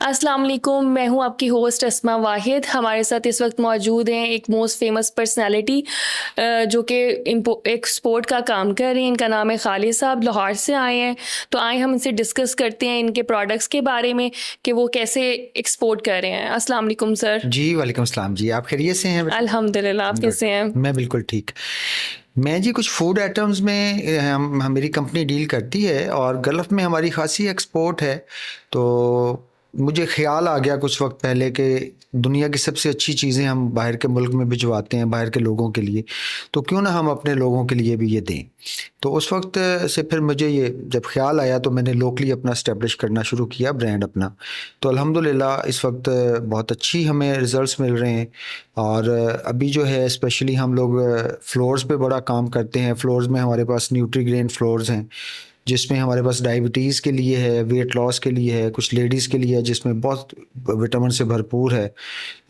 अस्सलाम वालेकुम, मैं हूँ आपकी होस्ट अस्मा वाहिद। हमारे साथ इस वक्त मौजूद हैं एक मोस्ट फेमस पर्सनालिटी जो कि एक्सपोर्ट का काम कर रही हैं। इनका नाम है खालिद साहब, लाहौर से आए हैं। तो आए हम इनसे डिस्कस करते हैं इनके प्रोडक्ट्स के बारे में कि वो कैसे एक्सपोर्ट कर रहे हैं। अस्सलाम वालेकुम सर। जी वालेकुम सलाम जी। आप खैरियत से हैं बेटा? अल्हम्दुलिल्लाह, आप गुड। कैसे हैं? मैं बिल्कुल ठीक। मैं जी कुछ फूड आइटम्स में मेरी कंपनी डील करती है और गल्फ़ में हमारी खासी एक्सपोर्ट है। तो मुझे ख़्याल आ गया कुछ वक्त पहले कि दुनिया की सबसे अच्छी चीज़ें हम बाहर के मुल्क में भिजवाते हैं बाहर के लोगों के लिए, तो क्यों ना हम अपने लोगों के लिए भी ये दें। तो उस वक्त से फिर मुझे ये जब ख़्याल आया तो मैंने लोकली अपना इस्टेब्लिश करना शुरू किया, ब्रांड अपना। तो अल्हम्दुलिल्लाह इस वक्त बहुत अच्छी हमें रिज़ल्ट्स मिल रहे हैं। और अभी जो है स्पेशली हम लोग फ्लोर्स पे बड़ा काम करते हैं। फ्लोर्स में हमारे पास न्यूट्रीग्रेन फ्लोर्स हैं, जिसमें हमारे पास डायबिटीज़ के लिए है, वेट लॉस के लिए है, कुछ लेडीज़ के लिए है, जिसमें बहुत विटामिन से भरपूर है।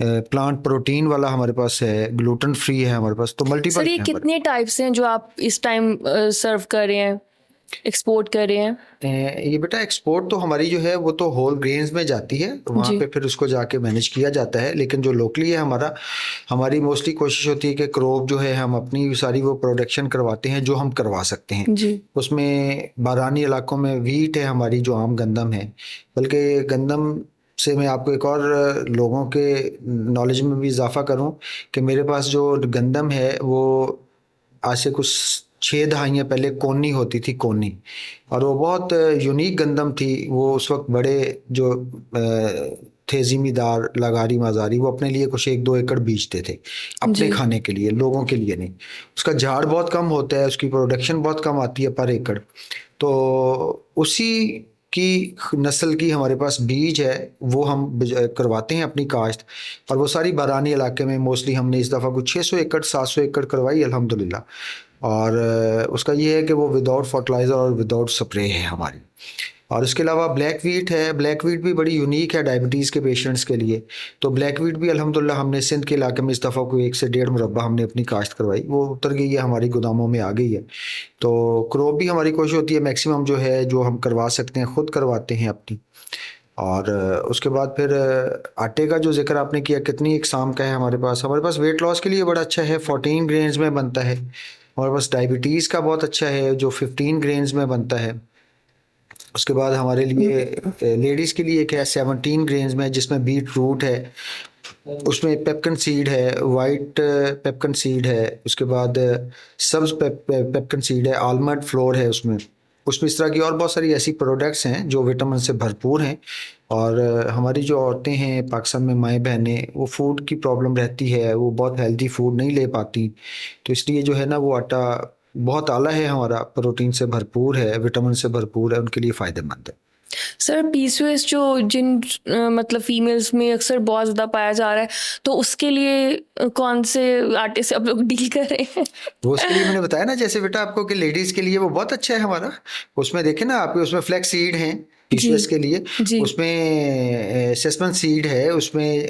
प्लांट प्रोटीन वाला हमारे पास है, ग्लूटेन फ्री है हमारे पास, तो सर, मल्टीपल ये है हमारे। कितने टाइप्स हैं जो आप इस टाइम सर्व कर रहे हैं, एक्सपोर्ट कर रहे हैं? ये बेटा एक्सपोर्ट तो हमारी जो है वो तो होल ग्रेन्स में जाती है, वहाँ जी पे फिर उसको जाके मैनेज किया जाता है। लेकिन जो लोकली है हमारी मोस्टली कोशिश होती है कि क्रॉप जो है हम अपनी सारी वो प्रोडक्शन करवाते हैं जो हम करवा सकते हैं। जी। उसमें बारानी इलाकों में वीट है हमारी, जो आम गंदम है। बल्कि गंदम से मैं आपको एक और लोगों के नॉलेज में भी इजाफा करूं कि मेरे पास जो गंदम है वो आज से कुछ 6 दहाइयाँ पहले कोनी होती थी, कोनी। और वो बहुत यूनिक गंदम थी। वो उस वक्त बड़े जो थे ज़िम्मेदार लगारी माजारी, वो अपने लिए कुछ 1-2 एकड़ बीजते थे अपने जी। खाने के लिए, लोगों के लिए नहीं। उसका झाड़ बहुत कम होता है, उसकी प्रोडक्शन बहुत कम आती है पर एकड़। तो उसी की नस्ल की हमारे पास बीज है, वो हम करवाते हैं अपनी काश्त। और वो सारी बारानी इलाके में मोस्टली हमने इस दफ़ा कुछ 600 एकड़ 700 एकड़ करवाई अल्हम्दुलिल्लाह। और उसका ये है कि वो विदाउट फर्टिलाइज़र और विदाउट स्प्रे है हमारी। और उसके अलावा ब्लैक वीट है। ब्लैक वीट भी बड़ी यूनिक है डायबिटीज़ के पेशेंट्स के लिए। तो ब्लैक वीट भी अल्हम्दुलिल्लाह हमने सिंध के इलाके में इस दफ़ा कोई 1 से 1.5 मुरब्बा हमने अपनी काश्त करवाई, वो उतर गई है, हमारी गोदामों में आ गई है। तो क्रॉप भी हमारी कोशिश होती है मैक्सिमम जो है जो हम करवा सकते हैं खुद करवाते हैं अपनी। और उसके बाद फिर आटे का जो जिक्र आपने किया, कितनी इकसाम का है हमारे पास वेट लॉस के लिए बड़ा अच्छा है, 14 ग्रेन्स में बनता है। हमारे पास डायबिटीज़ का बहुत अच्छा है जो 15 ग्रेन्स में बनता है। उसके बाद हमारे लिए लेडीज़ के लिए एक है 17 ग्रेन्स में, जिसमें बीट रूट है, उसमें पेपकन सीड है, वाइट पेपकन सीड है, उसके बाद सब्ज पेपकन सीड है, आलमंड फ्लोर है उसमें। उसमें इस तरह की और बहुत सारी ऐसी प्रोडक्ट्स हैं जो विटामिन से भरपूर हैं। और हमारी जो औरतें हैं पाकिस्तान में, माएँ बहनें, वो फूड की प्रॉब्लम रहती है, वो बहुत हेल्दी फूड नहीं ले पाती। तो इसलिए जो है ना वो आटा बहुत आला है हमारा, प्रोटीन से भरपूर है, विटामिन से भरपूर है, उनके लिए फ़ायदेमंद है। सर, पीसीओएस जो जिन मतलब फीमेल्स में अक्सर बहुत ज़्यादा पाया जा रहा है, तो उसके लिए कौन से आटे से आप लोग डील कर रहे हैं? वो उसके लिए मैंने बताया ना जैसे बेटा आपको कि लेडीज़ के लिए वो बहुत अच्छा है हमारा। उसमें देखें ना आपके, उसमें फ्लैक्स सीड हैं जी पीसीओएस के लिए। जी उसमें सेसमन सीड है, उसमें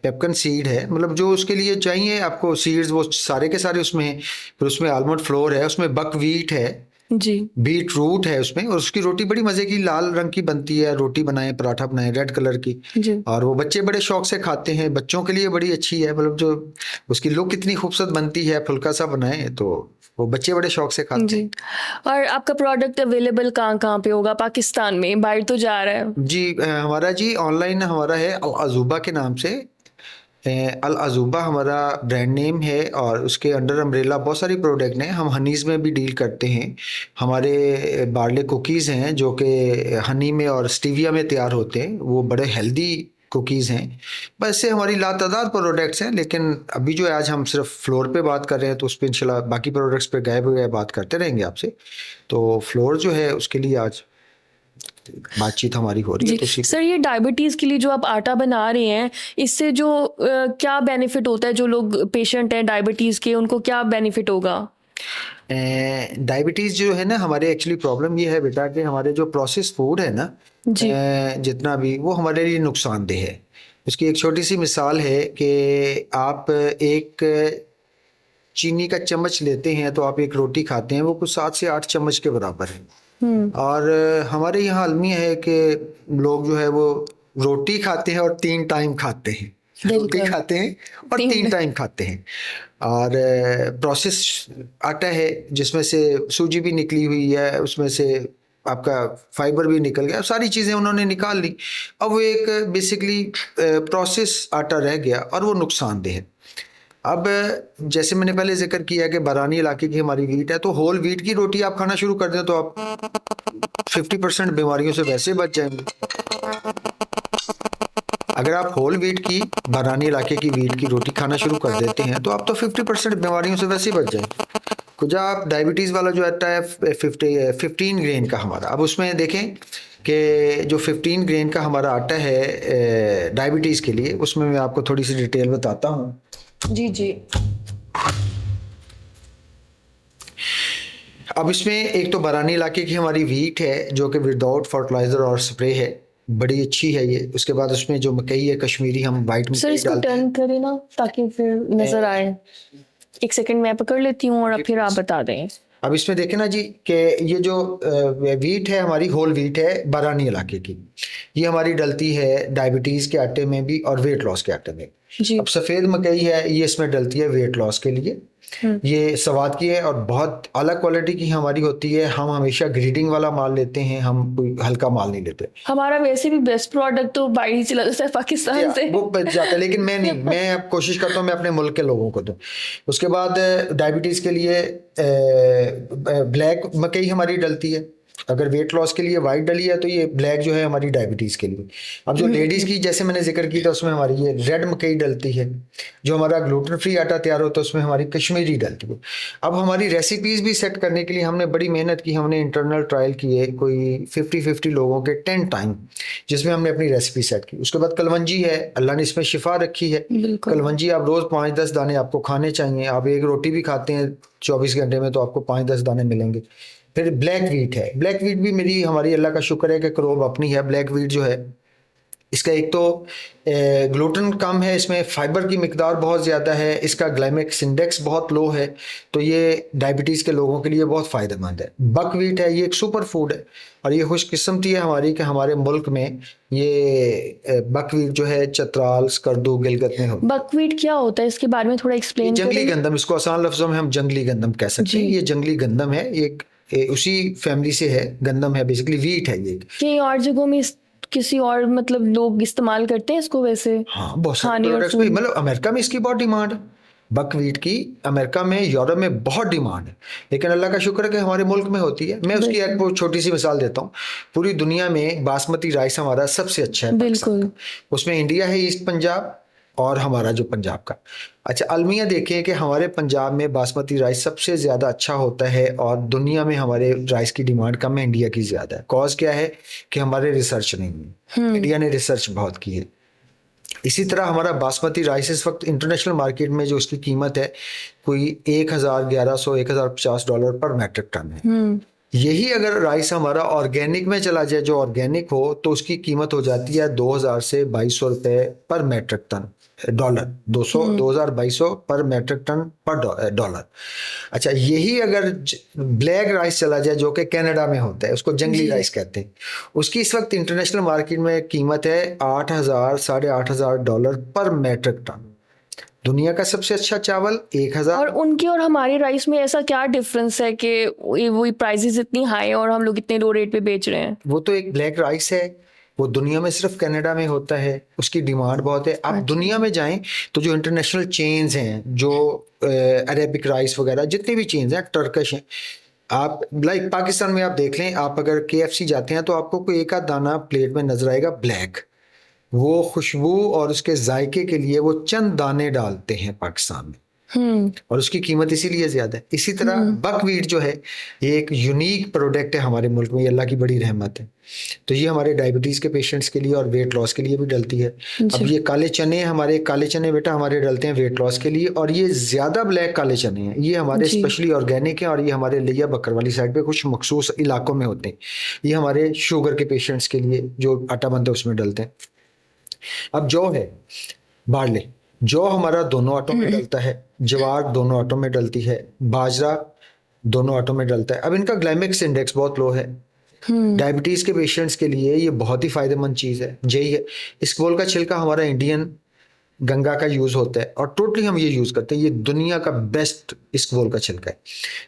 पेपकन सीड है, मतलब जो उसके लिए चाहिए आपको सीड्स वो सारे के सारे उसमें हैं। फिर उसमें आलमंड फ्लोर है, उसमें बकव्हीट है, जी बीट रूट है उसमें। और उसकी रोटी बड़ी मज़े की लाल रंग की बनती है, रोटी बनाए, पराठा बनाए रेड कलर की। जी और वो बच्चे बड़े शौक से खाते हैं, बच्चों के लिए बड़ी अच्छी है, मतलब जो उसकी लुक इतनी खूबसूरत बनती है, फुल्का सा बनाए तो वो बच्चे बड़े शौक से खाते जी। हैं। और आपका प्रोडक्ट अवेलेबल कहाँ कहाँ पे होगा पाकिस्तान में? बाहर तो जा रहा है। जी हमारा जी ऑनलाइन हमारा है अल अजूबा के नाम से। अल अजूबा हमारा ब्रांड नेम है और उसके अंडर अम्ब्रेला बहुत सारी प्रोडक्ट हैं। हम हनीज़ में भी डील करते हैं। हमारे बार्ले कुकीज़ हैं जो कि हनी में और स्टीविया में तैयार होते हैं, वो बड़े हेल्दी कुकीज़ हैं। बस से हमारी लातादाद प्रोडक्ट्स हैं, लेकिन अभी जो है आज हम सिर्फ फ्लोर पे बात कर रहे हैं, तो उस पर इंशाल्लाह बाकी प्रोडक्ट्स पे गए बगैर बात करते रहेंगे आपसे। तो फ्लोर जो है उसके लिए आज बातचीत हमारी हो रही है, जी तो उसी सर, ये डायबिटीज़ के लिए जो आप आटा बना रहे हैं, इससे जो क्या बेनिफिट होता है? जो लोग पेशेंट हैं डायबिटीज़ के, उनको क्या बेनिफिट होगा? डायबिटीज़ जो है ना हमारे, एक्चुअली प्रॉब्लम ये है बेटा कि हमारे जो प्रोसेस फूड है ना, जी जितना भी वो हमारे लिए नुकसानदेह है। उसकी एक छोटी सी मिसाल है कि आप एक चीनी का चम्मच लेते हैं तो आप एक रोटी खाते हैं, वो कुछ 7 से 8 चम्मच के बराबर है। और हमारे यहाँ अलमी है कि लोग जो है वो रोटी खाते हैं और 3 टाइम खाते हैं, रोटी बिल्कुल। खाते हैं और 3 टाइम खाते हैं। और प्रोसेस आटा है जिसमें से सूजी भी निकली हुई है, उसमें से आपका फाइबर भी निकल गया, सारी चीज़ें उन्होंने निकाल ली। अब वो एक बेसिकली प्रोसेस आटा रह गया और वो नुकसानदेह है। अब जैसे मैंने पहले जिक्र किया कि बरानी इलाके की हमारी वीट है, तो होल वीट की रोटी आप खाना शुरू कर दें तो आप 50% बीमारियों से वैसे बच जाएंगे। अगर आप होल वीट की बरानी इलाके की वीट की रोटी खाना शुरू कर देते हैं तो आप तो 50% बीमारियों से वैसे ही बच जाएंगे। कुछ आप डायबिटीज़ वाला जो आटा है 15 ग्रेन का हमारा, अब उसमें देखें कि जो 15 ग्रेन का हमारा आटा है डायबिटीज़ के लिए, उसमें मैं आपको थोड़ी सी डिटेल बताता हूँ। जी जी। अब इसमें एक तो बरानी इलाके की हमारी वीट है जो कि विदाउट फर्टिलाइजर और स्प्रे है, बड़ी अच्छी है ये। उसके बाद उसमें जो मकई है कश्मीरी, हम वाइट सर मकई इसको डालते हैं। टर्न करें ना ताकि फिर नजर आए। एक सेकंड मैं पकड़ लेती हूँ और अब फिर आप बता दें। अब इसमें देखें ना जी कि ये जो वीट है हमारी होल वीट है बरानी इलाके की, ये हमारी डलती है डायबिटीज़ के आटे में भी और वेट लॉस के आटे में। जी। अब सफ़ेद मकई है ये इसमें डलती है वेट लॉस के लिए, ये स्वाद की है और बहुत अलग क्वालिटी की हमारी होती है। हम हमेशा ग्रीडिंग वाला माल लेते हैं, हम कोई हल्का माल नहीं लेते। हमारा वैसे भी बेस्ट प्रोडक्ट तो बाहर ही चला जाता है पाकिस्तान से। वो बच जाता है, लेकिन मैं नहीं, मैं अब कोशिश करता हूँ मैं अपने मुल्क के लोगों को दूँ। उसके बाद डायबिटीज़ के लिए ब्लैक मकई हमारी डलती है। अगर वेट लॉस के लिए वाइट डली है तो ये ब्लैक जो है हमारी डायबिटीज़ के लिए। अब जो लेडीज़ की जैसे मैंने जिक्र की था उसमें हमारी ये रेड मकई डलती है। जो हमारा ग्लूटेन फ्री आटा तैयार होता है उसमें हमारी कश्मीरी डलती है। अब हमारी रेसिपीज़ भी सेट करने के लिए हमने बड़ी मेहनत की, हमने इंटरनल ट्रायल किए कोई 50-50 लोगों के 10 टाइम, जिसमें हमने अपनी रेसिपी सेट की। उसके बाद कलवंजी है, अल्लाह ने इसमें शिफा रखी है। बिल्कुल। कलवंजी आप रोज़ 5-10 दाने आपको खाने चाहिए। आप एक रोटी भी खाते हैं 24 घंटे में तो आपको 5-10 दाने मिलेंगे। फिर ब्लैक वीट है, ब्लैक वीट भी मेरी हमारी अल्लाह का शुक्र है कि क्रोप अपनी है। ब्लैक वीट जो है इसका एक तो ग्लूटेन कम है, इसमें फाइबर की मिकदार बहुत ज़्यादा है, इसका ग्लाइमेक्स इंडेक्स बहुत लो है, तो ये डायबिटीज़ के लोगों के लिए बहुत फ़ायदेमंद है। बक वीट है, ये एक सुपर फूड है और ये खुशकिस्मती है हमारी कि हमारे मुल्क में ये बक वीट जो है चतराल, स्कर्दू, गिलगित में होता है। बकवीट क्या होता है इसके बारे में थोड़ा एक्सप्लेन जंगली करें। गंदम, इसको आसान लफ्जों में हम जंगली गंदम कह सकते हैं। जी। ये जंगली गंदम है, ये उसी फैमिली से है, गंदम है, बेसिकली वीट है ये। कई और जगहों में किसी और मतलब लोग इस्तेमाल करते हैं इसको वैसे हाँ, बहुत सारे खाने और प्रोडक्ट्स भी, मतलब अमेरिका में इसकी बहुत डिमांड है। बकवीट की अमेरिका में, यूरोप में बहुत डिमांड है, लेकिन अल्लाह का शुक्र है कि हमारे मुल्क में होती है। मैं उसकी एक छोटी सी मिसाल देता हूँ। पूरी दुनिया में बासमती राइस हमारा सबसे अच्छा है पाकिस्तान बिल्कुल। का। उसमें इंडिया है, ईस्ट पंजाब और हमारा जो पंजाब का। अच्छा, अलमिया देखें कि हमारे पंजाब में बासमती राइस सबसे ज़्यादा अच्छा होता है और दुनिया में हमारे राइस की डिमांड कम है, इंडिया की ज़्यादा है। कॉज क्या है कि हमारे रिसर्च नहीं है, इंडिया ने रिसर्च बहुत की है। इसी तरह हमारा बासमती राइस इस वक्त इंटरनेशनल मार्केट में जो उसकी कीमत है कोई $1,1100-1,050 पर मैट्रिक टन है। यही अगर राइस हमारा ऑर्गेनिक में चला जाए, जो ऑर्गेनिक हो, तो उसकी कीमत हो जाती है 2,000 से 2,200 रुपये पर मैट्रिक टन, डॉलर 2,200 पर मैट्रिक टन पर डॉलर। अच्छा, यही अगर ब्लैक राइस चला जाए जो कि कनाडा में होता है, उसको जंगली राइस कहते हैं, उसकी इस वक्त इंटरनेशनल मार्केट में कीमत है 8,000 $8,500 पर मैट्रिक टन। दुनिया का सबसे अच्छा चावल 1,000। और उनके और हमारे राइस में ऐसा क्या डिफरेंस है कि वो प्राइसेस इतनी हाई और हम लोग इतने लो रेट पे बेच रहे हैं। वो तो एक ब्लैक राइस है, वो दुनिया में सिर्फ कनाडा में होता है, उसकी डिमांड बहुत है। आप दुनिया में जाएं तो जो इंटरनेशनल चेन्स हैं, जो अरेबिक राइस वगैरह जितने भी चेन्स हैं, टर्किश हैं, आप लाइक पाकिस्तान में आप देख लें, आप अगर KFC जाते हैं तो आपको कोई एक आध दाना प्लेट में नजर आएगा ब्लैक। वो खुशबू और उसके जायके के लिए वो चंद दाने डालते हैं पाकिस्तान में और उसकी कीमत इसीलिए ज्यादा है। इसी तरह बकवीट जो है ये एक यूनिक प्रोडक्ट है हमारे मुल्क में, ये अल्लाह की बड़ी रहमत है। तो ये हमारे डायबिटीज के पेशेंट्स के लिए और वेट लॉस के लिए भी डलती है। अब ये काले चने, हमारे काले चने बेटा हमारे डलते हैं वेट लॉस के लिए, और ये ज्यादा ब्लैक काले चने हैं, ये हमारे स्पेशली ऑर्गेनिक हैं और ये हमारे लिया बकर वाली साइड पे कुछ मखसूस इलाकों में होते हैं। ये हमारे शुगर के पेशेंट्स के लिए जो आटा बनता है उसमें डलते हैं। अब जौ है, बार्ले, जौ हमारा दोनों आटों में डलता है, ज्वार दोनों आटों में डलती है, बाजरा दोनों आटों में डलता है। अब इनका ग्लाइमेक्स इंडेक्स बहुत लो है, डायबिटीज़ के पेशेंट्स के लिए ये बहुत ही फ़ायदेमंद चीज़ है। यही है, इसबगोल का छिलका हमारा इंडियन गंगा का यूज़ होता है और टोटली हम ये यूज़ करते हैं। ये दुनिया का बेस्ट इसबगोल का छिलका है।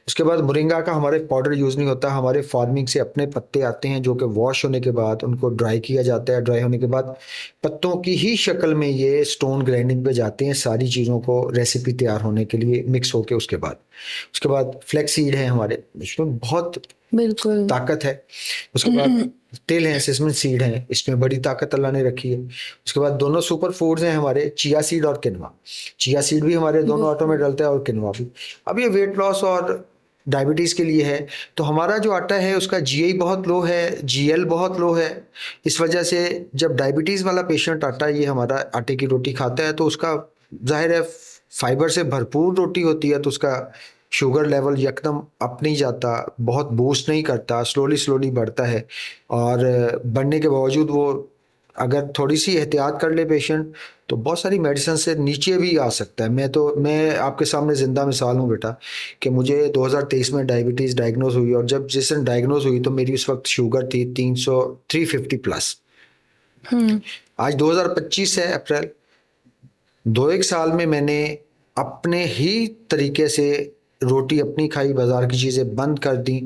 उसके बाद मोरिंगा का हमारे पाउडर यूज़ नहीं होता, हमारे फार्मिंग से अपने पत्ते आते हैं जो कि वॉश होने के बाद उनको ड्राई किया जाता है। ड्राई होने के बाद पत्तों की ही शक्ल में ये स्टोन ग्राइंडिंग पे जाते हैं सारी चीज़ों को रेसिपी तैयार होने के लिए मिक्स होके। उसके बाद फ्लैक्स सीड है हमारे, इसमें बहुत बिल्कुल ताकत है। उसके बाद तिल है, सिसमिन सीड है, इसमें बड़ी ताकत अल्लाह ने रखी है। उसके बाद दोनों सुपर फूड्स हैं हमारे, चिया सीड और किनवा। चिया सीड भी हमारे दोनों आटों में डलता है और किनवा भी। अब ये वेट लॉस और डायबिटीज़ के लिए है, तो हमारा जो आटा है उसका जीआई बहुत लो है, जीएल बहुत लो है। इस वजह से जब डायबिटीज़ वाला पेशेंट आटा ये हमारा आटे की रोटी खाता है तो उसका जाहिर है फाइबर से भरपूर रोटी होती है, तो उसका शुगर लेवल यकदम अप नहीं जाता, बहुत बूस्ट नहीं करता, स्लोली बढ़ता है। और बढ़ने के बावजूद वो अगर थोड़ी सी एहतियात कर ले पेशेंट तो बहुत सारी मेडिसिन से नीचे भी आ सकता है। मैं आपके सामने ज़िंदा मिसाल हूँ बेटा, कि मुझे 2023 में डायबिटीज़ डायग्नोज हुई और जब जिस दिन डायग्नोज हुई तो मेरी उस वक्त शुगर थी 350 प्लस। आज 2025 है अप्रैल, 2-1 साल में मैंने अपने ही तरीके से रोटी अपनी खाई, बाजार की चीज़ें बंद कर दी,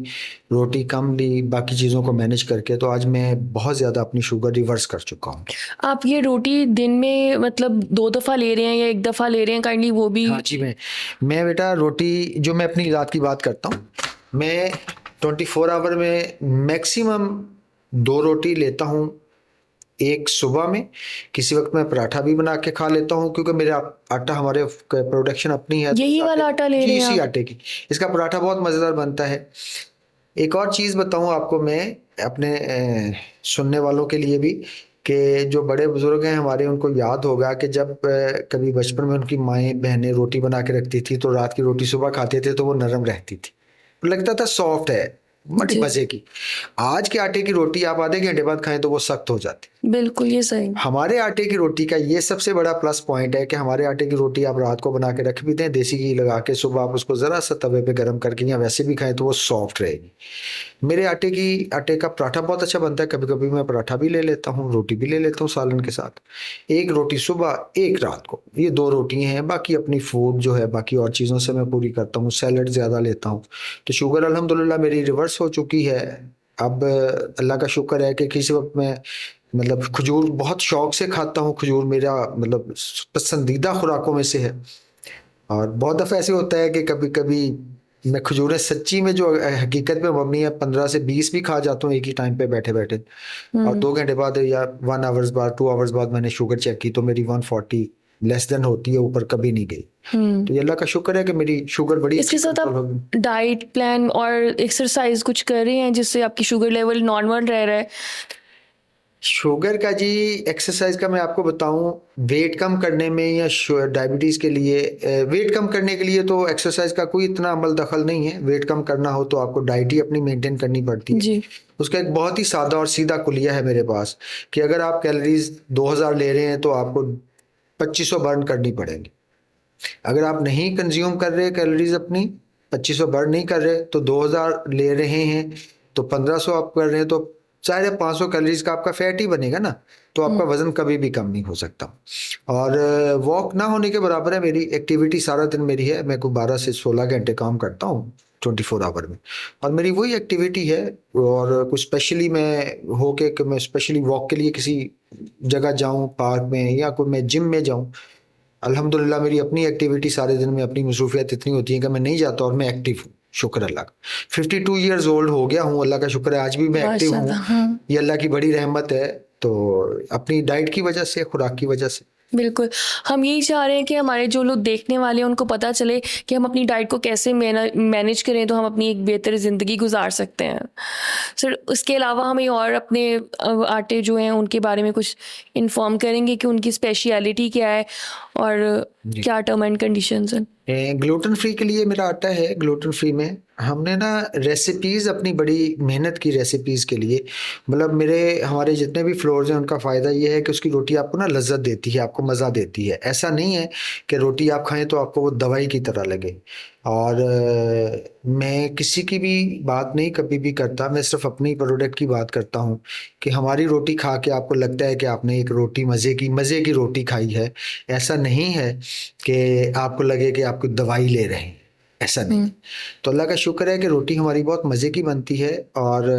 रोटी कम ली, बाकी चीज़ों को मैनेज करके, तो आज मैं बहुत ज़्यादा अपनी शुगर रिवर्स कर चुका हूँ। आप ये रोटी दिन में मतलब 2 दफ़ा ले रहे हैं या 1 दफ़ा ले रहे हैं काइंडली वो भी? हाँ जी, मैं बेटा रोटी जो मैं अपनी रात की बात करता हूँ, मैं 24 आवर में मैक्सिमम 2 रोटी लेता हूँ। एक सुबह में, किसी वक्त मैं पराठा भी बना के खा लेता हूँ क्योंकि मेरा आटा हमारे प्रोडक्शन अपनी है। यही वाला आटा ले रहे हैं इसी आप? आटे की, इसका पराठा बहुत मज़ेदार बनता है। एक और चीज़ बताऊँ आपको मैं अपने सुनने वालों के लिए भी, कि जो बड़े बुजुर्ग हैं हमारे उनको याद होगा कि जब कभी बचपन में उनकी माएँ बहनें रोटी बना के रखती थी तो रात की रोटी सुबह खाते थे तो वो नरम रहती थी, लगता था सॉफ्ट है, बड़ी जी। मज़े की। आज के आटे की रोटी आप आधे घंटे बाद खाएं तो वो सख्त हो जाती। बिल्कुल, ये सही। हमारे आटे की रोटी का ये सबसे बड़ा प्लस पॉइंट है कि हमारे आटे की रोटी आप रात को बना के रख भी दें देसी घी लगा के, सुबह आप उसको ज़रा सा तवे पे गर्म करके या वैसे भी खाएं तो वो सॉफ्ट रहेगी। मेरे आटे का पराठा बहुत अच्छा बनता है। कभी कभी मैं पराठा भी ले लेता हूँ, रोटी भी ले लेता हूँ सालन के साथ। एक रोटी सुबह, एक रात को, ये 2 रोटियाँ हैं। बाकी अपनी फूड जो है बाकी और चीज़ों से मैं पूरी करता हूँ, सैलड ज़्यादा लेता हूँ। तो शुगर अल्हम्दुलिल्लाह मेरी रिवर्स हो चुकी है। अब अल्लाह का शुक्र है कि किसी वक्त मैं मतलब खजूर बहुत शौक से खाता हूँ। खजूर मेरा मतलब पसंदीदा खुराकों में से है। और बहुत दफ़ा ऐसे होता है कि कभी कभी मैं खजूरें सच्ची में जो हकीकत में मबनी है 15 से 20 भी खा जाता हूँ एक ही टाइम पे बैठे बैठे। और 2 घंटे बाद या 1 आवर्स बाद 2 आवर्स बाद मैंने शुगर चेक की तो मेरी 140 लेस देन होती है, ऊपर कभी नहीं गई। तो ये अल्लाह का शुक्र है कि मेरी शुगर बड़ी इसके अच्छी साथ कंट्रोल हो आप गई। डाइट प्लान और एक्सरसाइज कुछ कर रहे हैं जिससे आपकी शुगर लेवल नॉर्मल रह रहा है? शुगर का जी, एक्सरसाइज का मैं आपको बताऊं, वेट कम करने में या डायबिटीज़ के लिए, वेट कम करने के लिए तो एक्सरसाइज का कोई इतना अमल दखल नहीं है। वेट कम करना हो तो आपको डाइट ही अपनी मेंटेन करनी पड़ती है। जी। उसका एक बहुत ही सादा और सीधा कुलिया है मेरे पास, कि अगर आप कैलोरीज 2000 ले रहे हैं तो आपको 2500 बर्न करनी पड़ेगी। अगर आप नहीं कंज्यूम कर रहे कैलोरीज अपनी, 2500 बर्न नहीं कर रहे, तो 2000 ले रहे हैं तो 1500 आप कर रहे हैं, तो 500 कैलोरीज का आपका फैट ही बनेगा ना, तो आपका वजन कभी भी कम नहीं हो सकता। और वॉक ना होने के बराबर है मेरी एक्टिविटी। सारा दिन मेरी है, मैं को 12 से 16 घंटे काम करता हूँ 24 आवर में, और मेरी वही एक्टिविटी है। और कुछ स्पेशली मैं हो के कि मैं स्पेशली वॉक के लिए किसी जगह जाऊं, पार्क में, या कोई मैं जिम में जाऊं, अल्हम्दुलिल्लाह मेरी अपनी एक्टिविटी सारे दिन में अपनी मसरूफियत इतनी होती है कि मैं नहीं जाता और मैं एक्टिव हूँ, शुक्र अल्लाह का। 52 ईयर्स ओल्ड हो गया हूँ, अल्लाह का शुक्र है, आज भी मैं एक्टिव हूँ। माशाल्लाह, हाँ। ये अल्लाह की बड़ी रहमत है। तो अपनी डाइट की वजह से, खुराक की वजह से। बिल्कुल, हम यही चाह रहे हैं कि हमारे जो लोग देखने वाले हैं उनको पता चले कि हम अपनी डाइट को कैसे मैनेज करें तो हम अपनी एक बेहतर ज़िंदगी गुजार सकते हैं। सर, उसके अलावा हमें और अपने आटे जो हैं उनके बारे में कुछ इन्फॉर्म करेंगे कि उनकी स्पेशलिटी क्या है और क्या टर्म एंड कंडीशंस हैं? ग्लूटेन फ्री के लिए मेरा आटा है। ग्लूटेन फ्री में हमने ना रेसिपीज़ अपनी बड़ी मेहनत की रेसिपीज़ के लिए, मतलब हमारे जितने भी फ्लोर्स हैं उनका फ़ायदा ये है कि उसकी रोटी आपको ना लज्जत देती है, आपको मज़ा देती है। ऐसा नहीं है कि रोटी आप खाएं तो आपको वो दवाई की तरह लगे। और मैं किसी की भी बात नहीं कभी भी करता, मैं सिर्फ अपनी प्रोडक्ट की बात करता हूँ कि हमारी रोटी खा के आपको लगता है कि आपने एक रोटी मज़े की रोटी खाई है। ऐसा नहीं है कि आपको लगे कि आपको दवाई ले रहे हैं, ऐसा नहीं है। तो अल्लाह का शुक्र है कि रोटी हमारी बहुत मज़े की बनती है। और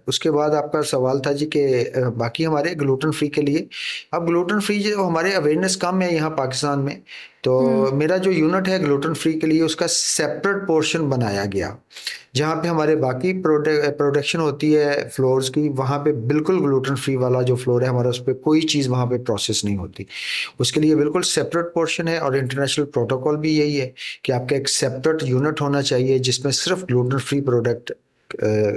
उसके बाद आपका सवाल था जी कि बाकी हमारे ग्लूटेन फ्री के लिए, अब ग्लूटेन फ्री जो हमारे अवेयरनेस कम है यहाँ पाकिस्तान में, तो मेरा जो यूनिट है ग्लूटेन फ्री के लिए उसका सेपरेट पोर्शन बनाया गया, जहाँ पे हमारे बाकी प्रोडक्शन होती है फ्लोर्स की, वहाँ पे बिल्कुल ग्लूटेन फ्री वाला जो फ्लोर है हमारा, उस पर कोई चीज़ वहाँ पे प्रोसेस नहीं होती। उसके लिए बिल्कुल सेपरेट पोर्शन है, और इंटरनेशनल प्रोटोकॉल भी यही है कि आपका एक सेपरेट यूनिट होना चाहिए जिसमें सिर्फ ग्लूटेन फ्री प्रोडक्ट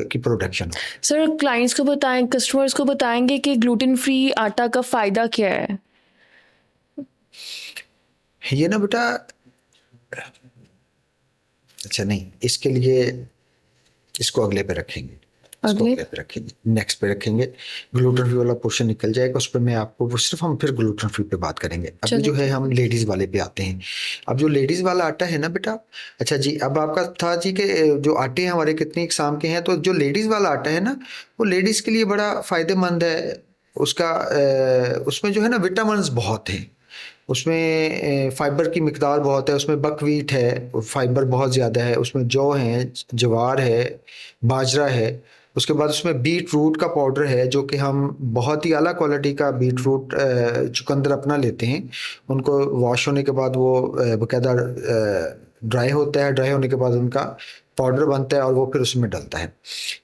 की प्रोडक्शन हो। सर क्लाइंट्स को बताएं, कस्टमर्स को बताएंगे कि ग्लूटेन फ्री आटा का फ़ायदा क्या है? ये ना बेटा, अच्छा नहीं, इसके लिए इसको अगले पे रखेंगे, इसको अगले अगले पे रखेंगे, नेक्स्ट पे रखेंगे। ग्लूटेन फ्री वाला पोर्शन निकल जाएगा, उस पर मैं आपको वो सिर्फ हम फिर ग्लूटेन फ्री पे बात करेंगे। अभी चलिए जो है हम लेडीज वाले पे आते हैं। अब जो लेडीज वाला आटा है ना बेटा, अच्छा जी, अब आपका था जी कि जो आटे हैं हमारे कितनी इकसाम के हैं, तो जो लेडीज वाला आटा है ना, वो लेडीज के लिए बड़ा फायदेमंद है। उसका उसमें जो है ना विटामिन्स बहुत हैं, उसमें फाइबर की मिकदार बहुत है, उसमें बकवीट है, फाइबर बहुत ज़्यादा है, उसमें जौ है, ज्वार है, बाजरा है। उसके बाद उसमें बीट रूट का पाउडर है, जो कि हम बहुत ही आला क्वालिटी का बीट रूट चुकंदर अपना लेते हैं, उनको वॉश होने के बाद वो बाकायदा ड्राई होता है, ड्राई होने के बाद उनका पाउडर बनता है और वो फिर उसमें डलता है।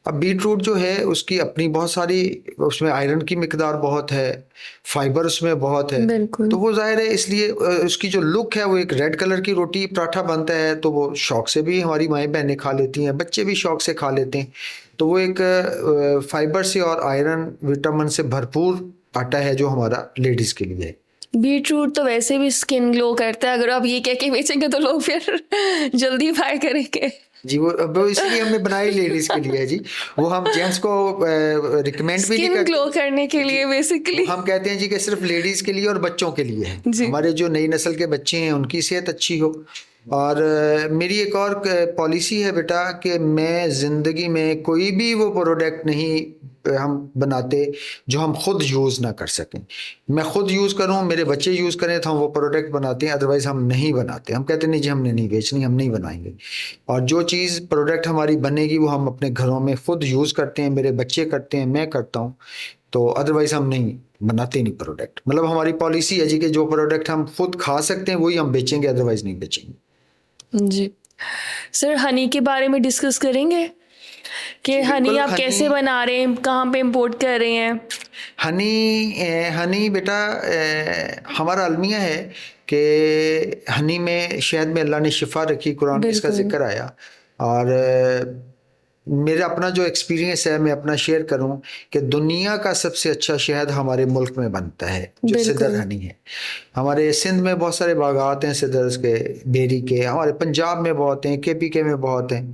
अब बीट रूट जो है उसकी अपनी बहुत सारी, उसमें आयरन की मिकदार बहुत है, फाइबर उसमें बहुत है, बिल्कुल तो वो जाहिर है इसलिए उसकी जो लुक है वो एक रेड कलर की रोटी पराठा बनता है, तो वो शौक से भी हमारी माएँ बहनें खा लेती हैं, बच्चे भी शौक से खा लेते हैं। तो वो एक फाइबर से और आयरन विटामिन से भरपूर आटा है जो हमारा लेडीज़ के लिए है। बीटरूट तो वैसे भी स्किन ग्लो करता है, अगर आप ये कह के बेचेंगे तो लोग फिर जल्दी बाय करेंगे। जी, वो इसलिए हमने बनाई लेडीज के लिए है जी। वो हम जेंट्स को रिकमेंड भी नहीं स्किन करते ग्लो करने के जी। लिए बेसिकली। हम कहते हैं जी कि सिर्फ लेडीज के लिए और बच्चों के लिए है, जी हमारे जो नई नस्ल के बच्चे हैं उनकी सेहत अच्छी हो। और मेरी एक और पॉलिसी है बेटा कि मैं ज़िंदगी में कोई भी वो प्रोडक्ट नहीं हम बनाते जो हम खुद यूज़ ना कर सकें। मैं खुद यूज़ करूं, मेरे बच्चे यूज़ करें, तो हम वो प्रोडक्ट बनाते हैं, अदरवाइज़ हम नहीं बनाते। हम कहते नहीं जी हमने नहीं बेचनी, हम नहीं बनाएंगे। और जो चीज़ प्रोडक्ट हमारी बनेगी वो हम अपने घरों में खुद यूज़ करते हैं, मेरे बच्चे करते हैं, मैं करता हूँ, तो अदरवाइज़ हम नहीं बनाते नहीं प्रोडक्ट। मतलब हमारी पॉलिसी है जी कि जो प्रोडक्ट हम खुद खा सकते हैं वही हम बेचेंगे, अदरवाइज़ नहीं बेचेंगे। जी। सर हनी के बारे में डिस्कस करेंगे कि जी हनी बिल्कुल। आप कैसे बना रहे हैं, कहाँ पे इंपोर्ट कर रहे हैं? हनी बेटा हमारा अलमिया है कि हनी में, शहद में अल्लाह ने शिफा रखी, कुरान में इसका बिल्कुल जिक्र आया। और मेरा अपना जो एक्सपीरियंस है मैं अपना शेयर करूं कि दुनिया का सबसे अच्छा शहद हमारे मुल्क में बनता है, जो सिदर बिल्कुल हनी है। हमारे सिंध में बहुत सारे बागात हैं सिदर्स के, बेरी के, हमारे पंजाब में बहुत हैं, KPK में बहुत हैं।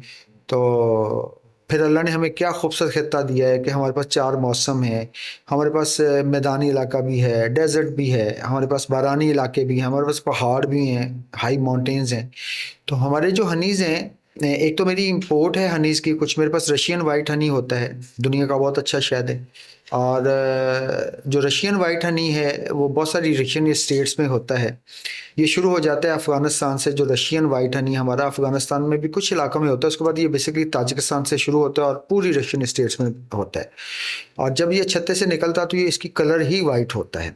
तो फिर अल्लाह ने हमें क्या खूबसूरत खित्ता दिया है कि हमारे पास 4 मौसम है, हमारे पास मैदानी इलाका भी है, डेजर्ट भी है, हमारे पास बारानी इलाके भी हैं, हमारे पास पहाड़ भी हैं, हाई माउंटेन्स हैं। तो हमारे जो हनीज़ हैं, एक तो मेरी इंपोर्ट है हनीज़ की, कुछ मेरे पास रशियन वाइट हनी होता है, दुनिया का बहुत अच्छा शहद है। और जो रशियन वाइट हनी है वो बहुत सारी रशियन स्टेट्स में होता है। ये शुरू हो जाता है अफ़गानिस्तान से, जो रशियन वाइट हनी हमारा अफ़गानिस्तान में भी कुछ इलाकों में होता है, उसके बाद ये बेसिकली ताजिकिस्तान से शुरू होता है और पूरी रशियन स्टेट्स में होता है। और जब ये छत्ते से निकलता है तो ये इसकी कलर ही वाइट होता है।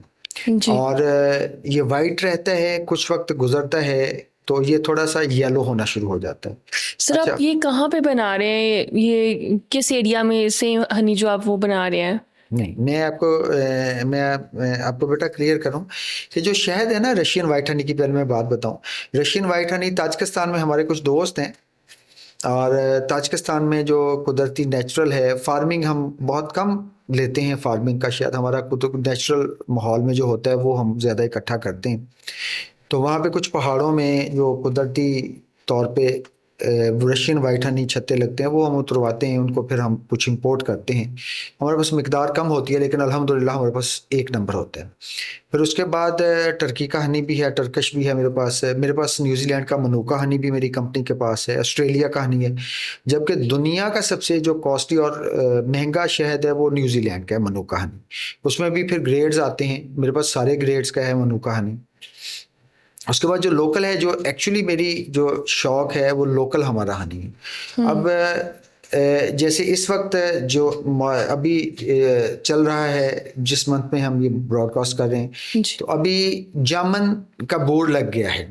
जी। और ये वाइट रहता है, कुछ वक्त गुजरता है तो ये थोड़ा सा येलो होना शुरू हो जाता है। सर अच्छा, आप ये कहाँ पे बना रहे हैं, ये किस एरिया में से हनी जो आप वो बना रहे हैं? नहीं, मैं आपको बेटा क्लियर करूं कि जो शहद है ना रशियन वाइट हनी की, पहले मैं बात बताऊं। रशियन वाइट हनी ताजिकिस्तान में हमारे कुछ दोस्त हैं, और ताजिकिस्तान में जो कुदरती नेचुरल है, फार्मिंग हम बहुत कम लेते हैं, फार्मिंग का शहद हमारा नेचुरल माहौल में जो होता है वो हम ज़्यादा इकट्ठा करते हैं। तो वहाँ पे कुछ पहाड़ों में जो कुदरती तौर पे रशियन वाइट हनी छत्ते लगते हैं, वो हम उतरवाते हैं उनको, फिर हम कुछ इंपोर्ट करते हैं। हमारे पास मिकदार कम होती है लेकिन अल्हम्दुलिल्लाह हमारे पास एक नंबर होता है। फिर उसके बाद टर्की का हनी भी है, टर्किश भी है मेरे पास। मेरे पास न्यूजीलैंड का मनुका हनी भी मेरी कंपनी के पास है, ऑस्ट्रेलिया का हनी है। जबकि दुनिया का सबसे जो कॉस्टली और महंगा शहद है वो न्यूजीलैंड का है, मनुका हनी। उसमें भी फिर ग्रेड्स आते हैं, मेरे पास सारे ग्रेड्स का है मनुका हनी। उसके बाद जो लोकल है, जो एक्चुअली मेरी जो शौक है वो लोकल हमारा हनी है। अब जैसे इस वक्त जो अभी चल रहा है, जिस मंथ में हम ये ब्रॉडकास्ट कर रहे हैं, तो अभी जामन का बोर्ड लग गया है।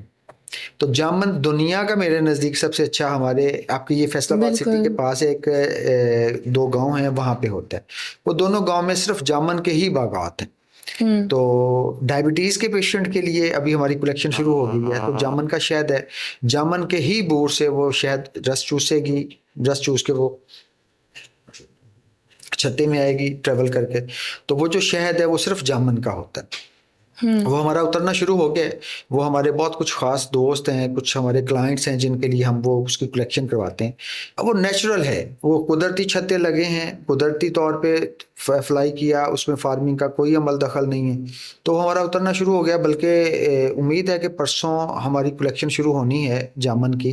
तो जामन दुनिया का मेरे नज़दीक सबसे अच्छा, हमारे आपकी ये फैसलाबाद सिटी के पास एक 2 गांव हैं, वहाँ पे होता है। वो दोनों गांव में सिर्फ जामन के ही बागात हैं। तो डायबिटीज़ के पेशेंट के लिए अभी हमारी कलेक्शन शुरू हो गई है। तो जामन का शहद है, जामन के ही बोर से वो शहद रस चूसेगी, रस चूस के वो छत्ते में आएगी ट्रेवल करके। तो वो जो शहद है वो सिर्फ जामन का होता है। वो हमारा उतरना शुरू हो गया। वो हमारे बहुत कुछ खास दोस्त हैं, कुछ हमारे क्लाइंट्स हैं जिनके लिए हम वो उसकी कलेक्शन करवाते हैं। अब वो नेचुरल है, वो कुदरती छत्ते लगे हैं, कुदरती तौर पे फ्लाई किया, उसमें फार्मिंग का कोई अमल दखल नहीं है। तो हमारा उतरना शुरू हो गया। बल्कि उम्मीद है कि परसों हमारी कलेक्शन शुरू होनी है जामन की।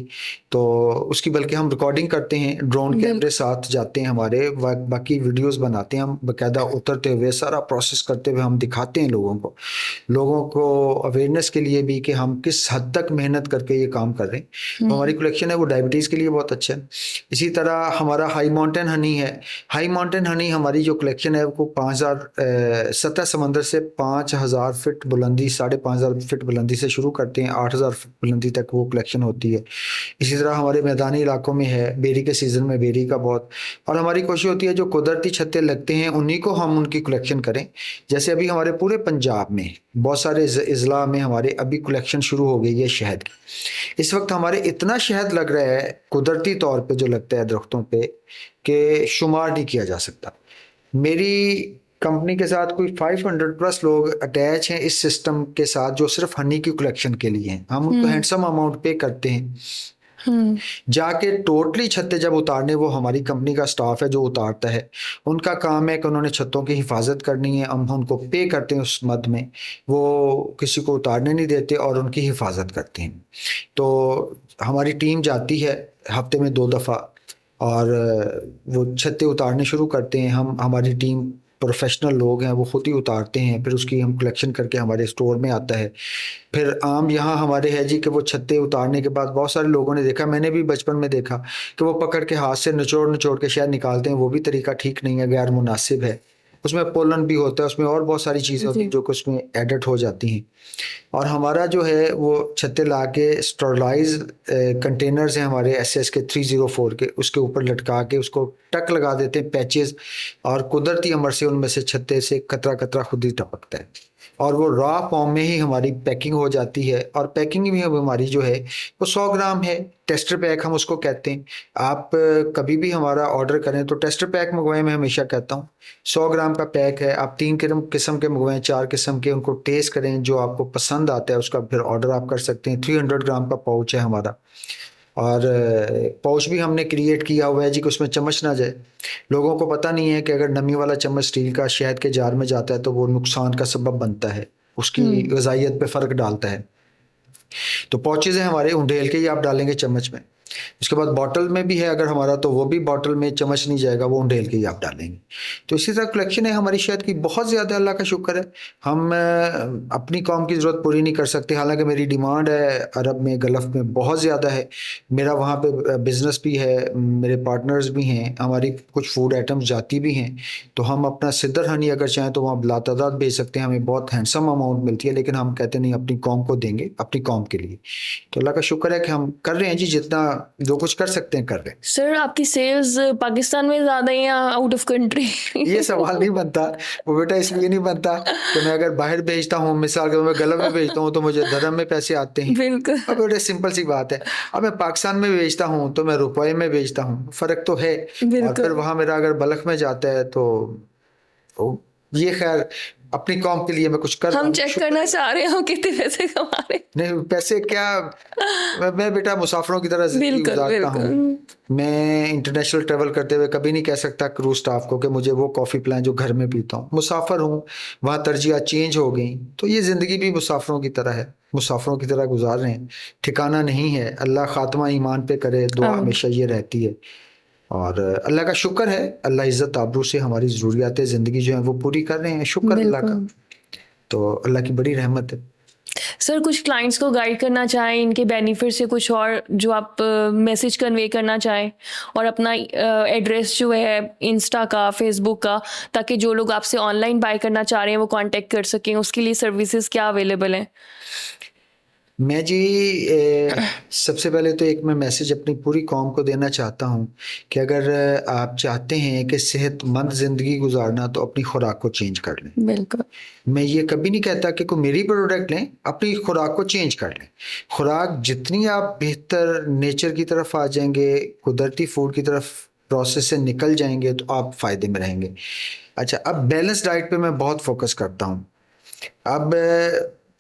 तो उसकी बल्कि हम रिकॉर्डिंग करते हैं, ड्रोन कैमरे साथ जाते हैं हमारे, बाकी वीडियोस बनाते हैं हम बाकायदा, उतरते हुए सारा प्रोसेस करते हुए हम दिखाते हैं लोगों को अवेयरनेस के लिए भी कि हम किस हद तक मेहनत करके ये काम कर रहे हैं। हमारी कलेक्शन है वो डायबिटीज़ के लिए बहुत अच्छा है। इसी तरह हमारा हाई माउंटेन हनी है। हाई माउंटेन हनी हमारी जो कलेक्शन है वो 5000 सतह समंदर से 5000 फीट बुलंदी, 5500 फीट बुलंदी से शुरू करते हैं, 8000 फीट बुलंदी तक वो कलेक्शन होती है। इसी तरह हमारे मैदानी इलाकों में है, बेरी के सीज़न में बेरी का बहुत। और हमारी कोशिश होती है जो कुदरती छत्ते लगते हैं उन्हीं को हम उनकी कलेक्शन करें। जैसे अभी हमारे पूरे पंजाब में बहुत सारे इज़ला में हमारे अभी कलेक्शन शुरू हो गई है शहद की। इस वक्त हमारे इतना शहद लग रहा है कुदरती तौर पे जो लगता है दरख्तों पे कि शुमार नहीं किया जा सकता। मेरी कंपनी के साथ कोई 500 प्लस लोग अटैच हैं इस सिस्टम के साथ, जो सिर्फ हनी की कलेक्शन के लिए हैं। हम उनको हैंडसम अमाउंट पे करते हैं, जाके टोटली छत्ते जब उतारने, वो हमारी कंपनी का स्टाफ है जो उतारता है। उनका काम है कि उन्होंने छत्तों की हिफाजत करनी है, हम उनको पे करते हैं उस मद में, वो किसी को उतारने नहीं देते और उनकी हिफाजत करते हैं। तो हमारी टीम जाती है हफ्ते में 2 दफ़ा और वो छत्ते उतारने शुरू करते हैं। हमारी टीम प्रोफेशनल लोग हैं, वो खुद ही उतारते हैं, फिर उसकी हम कलेक्शन करके हमारे स्टोर में आता है। फिर आम यहाँ हमारे है जी कि वो छत्ते उतारने के बाद बहुत सारे लोगों ने देखा, मैंने भी बचपन में देखा कि वो पकड़ के हाथ से निचोड़ के शहद निकालते हैं। वो भी तरीका ठीक नहीं है, गैर मुनासिब है। उसमें पोलन भी होता है, उसमें और बहुत सारी चीज़ें होती हैं जो कि उसमें एडिट हो जाती हैं। और हमारा जो है वो छत्ते ला के स्टरलाइज कंटेनर्स हैं हमारे SS के 304 के, उसके ऊपर लटका के उसको टक लगा देते हैं पैचेस, और कुदरती अमर से उनमें से छत्ते से कतरा कतरा खुद ही टपकता है और वो रॉ फॉर्म में ही हमारी पैकिंग हो जाती है। और पैकिंग भी हमारी जो है वो 100 ग्राम है, टेस्टर पैक हम उसको कहते हैं। आप कभी भी हमारा ऑर्डर करें तो टेस्टर पैक मंगवाएं, मैं हमेशा कहता हूँ 100 ग्राम का पैक है। आप 3 किस्म के मंगवाएं, 4 किस्म के, उनको टेस्ट करें, जो आपको पसंद आता है उसका फिर ऑर्डर आप कर सकते हैं। 300 ग्राम का पाउच है हमारा, और पाउच भी हमने क्रिएट किया हुआ है जी कि उसमें चम्मच ना जाए। लोगों को पता नहीं है कि अगर नमी वाला चम्मच स्टील का शहद के जार में जाता है तो वो नुकसान का सबब बनता है, उसकी ग़िज़ाइयत पे फ़र्क डालता है। तो पाउचेज़ हैं हमारे, उंडेल के ही आप डालेंगे चम्मच में। उसके बाद बॉटल में भी है अगर हमारा, तो वो भी बॉटल में चम्मच नहीं जाएगा, वो उंडेल के ही आप डालेंगे। तो इसी तरह कलेक्शन है हमारी शहद की बहुत ज़्यादा, अल्लाह का शुक्र है। हम अपनी कौम की ज़रूरत पूरी नहीं कर सकते, हालांकि मेरी डिमांड है अरब में, गल्फ़ में बहुत ज़्यादा है। मेरा वहाँ पे बिज़नेस भी है, मेरे पार्टनर्स भी हैं, हमारी कुछ फूड आइटम्स जाती भी हैं। तो हम अपना सिद्दर हनी अगर चाहें तो वहाँ लातादाद भेज सकते हैं, हमें बहुत हैंडसम अमाउंट मिलती है, लेकिन हम कहते नहीं अपनी कौम को देंगे, अपनी कौम के लिए। तो अल्लाह का शुक्र है कि हम कर रहे हैं जी, जितना जो कुछ कर सकते हैं कर रहे हैं। सर आपकी सेल्स पाकिस्तान में ज़्यादा है या आउट ऑफ कंट्री? ये सवाल नहीं बनता वो बेटा, इसलिए नहीं बनता कि मैं अगर बाहर भेजता हूँ, मिसाल के मैं गल्फ में भेजता हूँ तो मुझे दरहम में पैसे आते हैं। बिल्कुल। अब बेटा सिंपल सी बात है, अब मैं पाकिस्तान में भेजता हूँ तो मैं रुपए में भेजता हूँ, फ़र्क तो है। और फिर वहाँ मेरा अगर बल्क में जाता है तो ये खैर अपनी कौम के लिए मैं कुछ कर रहा हम हूँ, चेक शुक्र करना है। चाह रहे हो कितने पैसे कमा रहे हैं। नहीं पैसे क्या, मैं बेटा मुसाफिरों की तरह जिंदगी बिल्कुल गुजारता हूँ। बिल्कुल। मैं इंटरनेशनल ट्रेवल करते हुए कभी नहीं कह सकता क्रू स्टाफ को कि मुझे वो कॉफ़ी पिलाएं जो घर में पीता हूँ। मुसाफिर हूँ, वहाँ तरजीह चेंज हो गई, तो ये ज़िंदगी भी मुसाफिरों की तरह है, मुसाफिरों की तरह गुजार रहे हैं। ठिकाना नहीं है, अल्लाह खात्मा ईमान पे करे, दुआ आमीन। हमेशा ये रहती है। और अल्लाह का शुक्र है, अल्लाह इज़्ज़त आबरू से हमारी ज़रूरियात ज़िंदगी जो है वो पूरी कर रहे हैं, शुक्र अल्लाह का। बिल्कुल। तो अल्लाह की बड़ी रहमत है। सर कुछ क्लाइंट्स को गाइड करना चाहें इनके बेनिफिट से, कुछ और जो आप मैसेज कन्वे करना चाहें, और अपना एड्रेस जो है इंस्टा का, फेसबुक का, ताकि जो लोग आपसे ऑनलाइन बाय करना चाह रहे हैं वो कांटेक्ट कर सकें, उसके लिए सर्विसेज क्या अवेलेबल हैं? मैं जी सबसे पहले तो एक मैं मैसेज अपनी पूरी कौम को देना चाहता हूँ कि अगर आप चाहते हैं कि सेहतमंद ज़िंदगी गुजारना तो अपनी खुराक को चेंज कर लें। बिल्कुल। मैं ये कभी नहीं कहता कि कोई मेरी प्रोडक्ट लें, अपनी खुराक को चेंज कर लें। खुराक जितनी आप बेहतर नेचर की तरफ आ जाएंगे, कुदरती फूड की तरफ प्रोसेस से निकल जाएंगे, तो आप फ़ायदे में रहेंगे। अच्छा, अब बैलेंस डाइट पे मैं बहुत फोकस करता हूँ। अब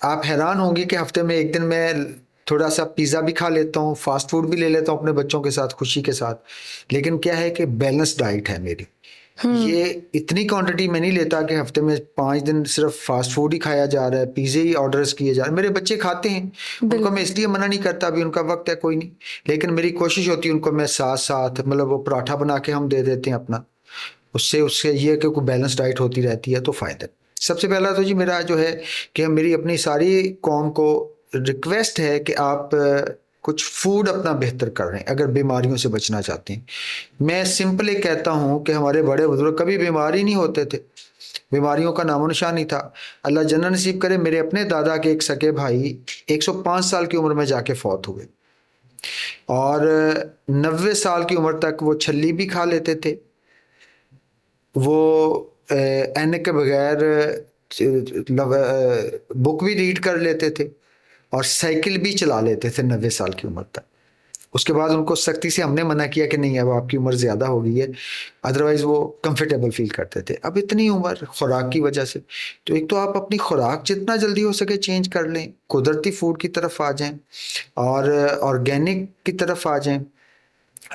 आप हैरान होंगे कि हफ्ते में एक दिन मैं थोड़ा सा पिज़्ज़ा भी खा लेता हूँ, फास्ट फूड भी ले लेता हूँ अपने बच्चों के साथ, खुशी के साथ। लेकिन क्या है कि बैलेंस डाइट है मेरी। ये इतनी क्वांटिटी मैं नहीं लेता कि हफ्ते में 5 दिन सिर्फ फास्ट फूड ही खाया जा रहा है, पिज़्ज़े ही ऑर्डर्स किए जा रहे हैं। मेरे बच्चे खाते हैं, उनको मैं इसलिए मना नहीं करता, अभी उनका वक्त है कोई नहीं। लेकिन मेरी कोशिश होती है उनको मैं साथ साथ, मतलब वो पराठा बना के हम दे देते हैं अपना, उससे ये कि कोई बैलेंस डाइट होती रहती है तो फ़ायदा। सबसे पहला तो जी मेरा जो है कि मेरी अपनी सारी कौम को रिक्वेस्ट है कि आप कुछ फूड अपना बेहतर कर रहे हैं अगर बीमारियों से बचना चाहते हैं। मैं सिंपल एक कहता हूँ कि हमारे बड़े बुजुर्ग कभी बीमार ही नहीं होते थे, बीमारियों का नामो निशान नहीं था। अल्लाह जन्नत नसीब करे, मेरे अपने दादा के एक सगे भाई 105 साल की उम्र में जाके फौत हुए, और 90 साल की उम्र तक वो छल्ली भी खा लेते थे, वो ऐनक के बगैर बुक भी रीड कर लेते थे, और साइकिल भी चला लेते थे 90 साल की उम्र तक। उसके बाद उनको सख्ती से हमने मना किया कि नहीं, अब आपकी उम्र ज़्यादा हो गई है, अदरवाइज़ वो कंफर्टेबल फील करते थे। अब इतनी उम्र खुराक की वजह से, तो एक तो आप अपनी खुराक जितना जल्दी हो सके चेंज कर लें, कुदरती फूड की तरफ आ जाएं और ऑर्गेनिक की तरफ आ जाएं।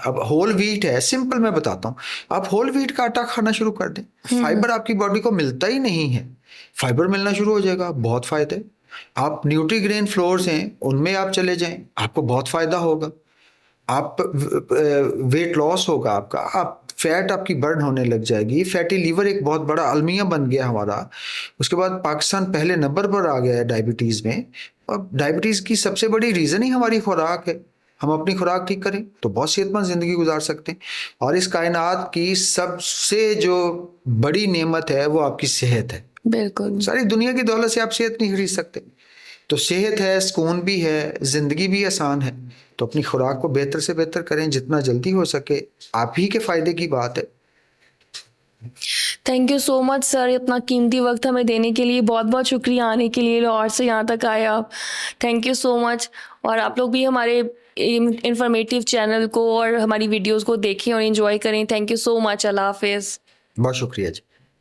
अब होल व्हीट है, सिंपल मैं बताता हूँ, आप होल व्हीट का आटा खाना शुरू कर दें। फाइबर आपकी बॉडी को मिलता ही नहीं है, फाइबर मिलना शुरू हो जाएगा, बहुत फायदे। आप न्यूट्रीग्रेन फ्लोर्स हैं उनमें आप चले जाएं, आपको बहुत फायदा होगा। आप वेट लॉस होगा आपका, आप फैट आपकी बर्न होने लग जाएगी। फैटी लीवर एक बहुत बड़ा अलमिया बन गया हमारा। उसके बाद पाकिस्तान पहले नंबर पर आ गया है डायबिटीज़ में, और डायबिटीज़ की सबसे बड़ी रीज़न ही हमारी खुराक है। हम अपनी खुराक ठीक करें तो बहुत सेहतमंद ज़िंदगी गुजार सकते हैं। और इस कायनात की सबसे जो बड़ी नेमत है वो आपकी सेहत है। बिल्कुल। सारी दुनिया की दौलत से आप सेहत नहीं खरीद सकते। तो सेहत है, सुकून भी है, ज़िंदगी भी आसान है। तो अपनी खुराक को बेहतर से बेहतर करें जितना जल्दी हो सके, आप ही के फ़ायदे की बात है। Thank you so much sir, अपना कीमती वक्त हमें देने के लिए। बहुत बहुत शुक्रिया आने के लिए, लाहौर से यहाँ तक आए आप। Thank you so much. और आप लोग भी हमारे इंफॉर्मेटिव चैनल को और हमारी वीडियोस को देखें और एंजॉय करें। Thank you so much. अल्लाह हाफिज़। बहुत शुक्रिया जी।